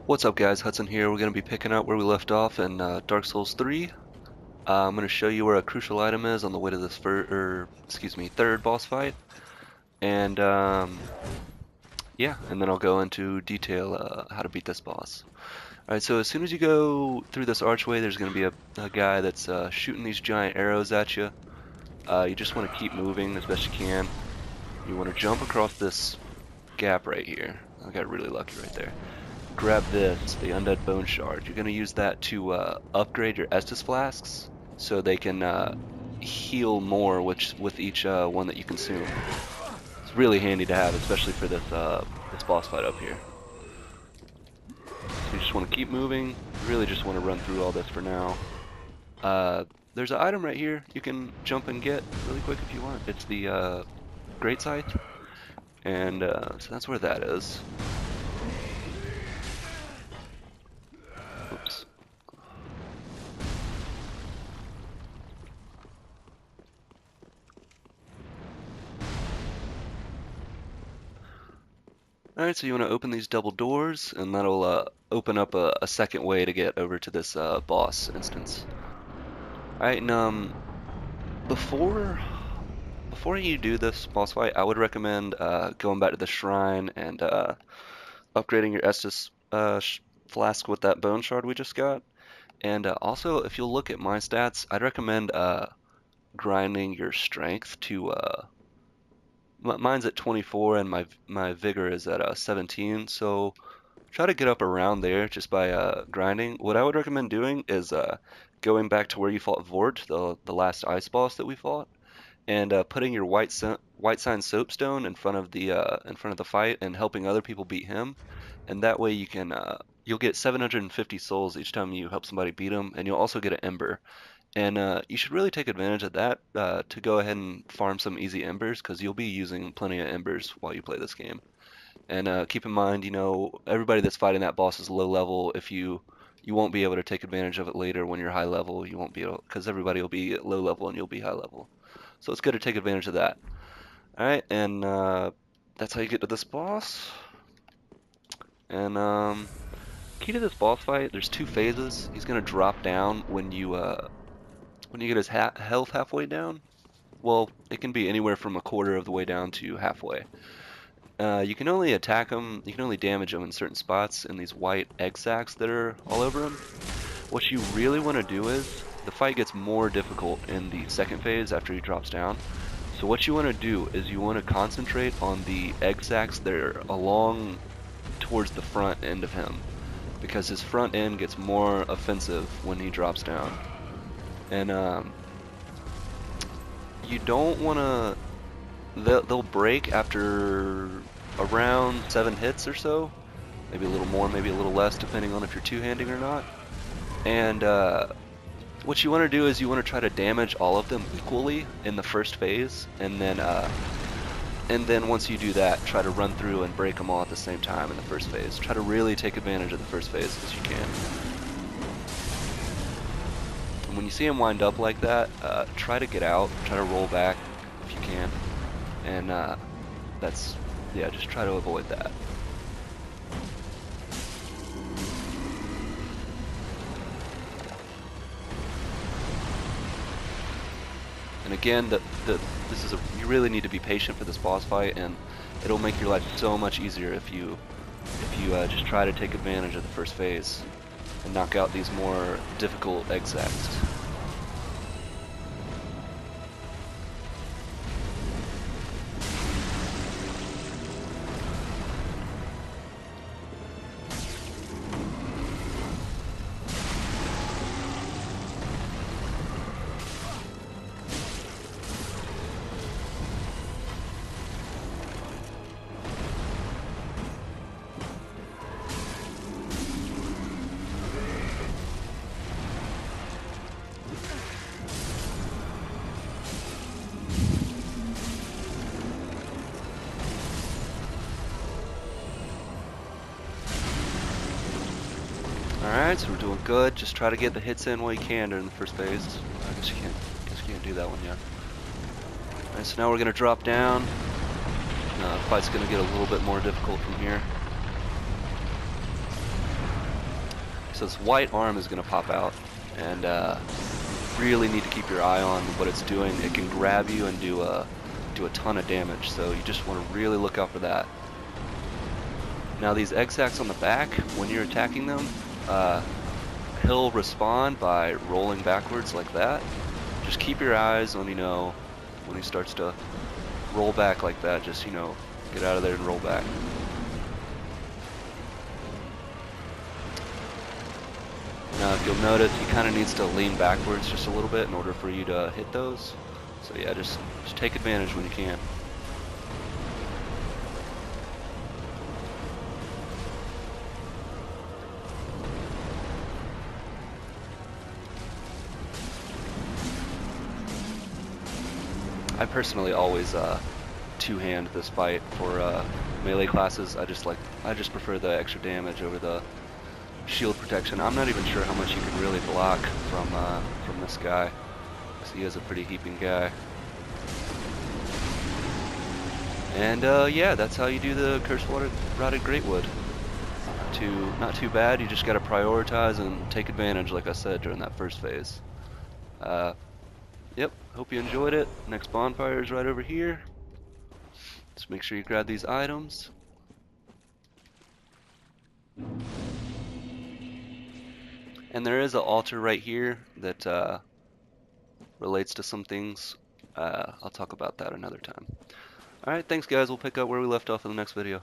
What's up guys, Hudson here. We're going to be picking up where we left off in Dark Souls 3. I'm going to show you where a crucial item is on the way to this third boss fight. And yeah, and then I'll go into detail how to beat this boss. Alright, so as soon as you go through this archway, there's going to be a guy that's shooting these giant arrows at you. You just want to keep moving as best you can. You want to jump across this gap right here. I got really lucky right there. Grab this, the Undead Bone Shard. You're going to use that to upgrade your Estus Flasks so they can heal more with each one that you consume. It's really handy to have, especially for this boss fight up here. So you just want to keep moving. You really just want to run through all this for now. There's an item right here you can jump and get really quick if you want. It's the Great Scythe, and so that's where that is. Oops. Alright, so you want to open these double doors, and that'll open up a second way to get over to this boss instance. Alright, and before you do this boss fight, I would recommend going back to the shrine and upgrading your Estus flask with that bone shard we just got. And also, if you'll look at my stats, I'd recommend grinding your strength to mine's at 24 and my vigor is at 17, so try to get up around there just by grinding. What I would recommend doing is going back to where you fought Vort, the last ice boss that we fought, and putting your white sign soapstone in front of the fight and helping other people beat him. And that way you can you'll get 750 souls each time you help somebody beat him, and you'll also get an ember. And you should really take advantage of that to go ahead and farm some easy embers, because you'll be using plenty of embers while you play this game. And keep in mind, you know, everybody that's fighting that boss is low level. If you won't be able to take advantage of it later when you're high level. You won't be able, because everybody will be at low level and you'll be high level. So it's good to take advantage of that. All right, and that's how you get to this boss. And key to this boss fight, there's two phases. He's gonna drop down when you get his health halfway down. Well, it can be anywhere from a quarter of the way down to halfway. You can only attack him, you can only damage him in certain spots in these white egg sacs that are all over him. What you really want to do is, the fight gets more difficult in the second phase after he drops down. So what you want to do is you want to concentrate on the egg sacs that are along towards the front end of him, because his front end gets more offensive when he drops down. And you don't want to, they'll break after around 7 hits or so, maybe a little more, maybe a little less, depending on if you're two-handing or not. And what you want to do is you want to try to damage all of them equally in the first phase, and then once you do that, try to run through and break them all at the same time in the first phase. Try to really take advantage of the first phase as you can. And when you see him wind up like that, try to get out, try to roll back if you can, and yeah, just try to avoid that. And again, you really need to be patient for this boss fight, and it'll make your life so much easier if you just try to take advantage of the first phase and knock out these more difficult egg sacs. Alright, so we're doing good. Just try to get the hits in while you can during the first phase. I guess you can't do that one yet. Alright, so now we're gonna drop down. The fight's gonna get a little bit more difficult from here. So this white arm is going to pop out, and really need to keep your eye on what it's doing. It can grab you and do a ton of damage, so you just want to really look out for that. Now these egg sacs on the back, when you're attacking them, he'll respond by rolling backwards like that. Just keep your eyes on, when he starts to roll back like that, just, get out of there and roll back. Now if you'll notice, he kind of needs to lean backwards just a little bit in order for you to hit those. So yeah, just take advantage when you can. I personally always two-hand this fight for melee classes. I just prefer the extra damage over the shield protection. I'm not even sure how much you can really block from this guy, because he is a pretty heaping guy. And yeah, that's how you do the Cursed Rotted Greatwood. Not too bad. You just got to prioritize and take advantage, like I said, during that first phase. Yep, hope you enjoyed it. Next bonfire is right over here. Just make sure you grab these items. And there is an altar right here that relates to some things. I'll talk about that another time. Alright, thanks guys. We'll pick up where we left off in the next video.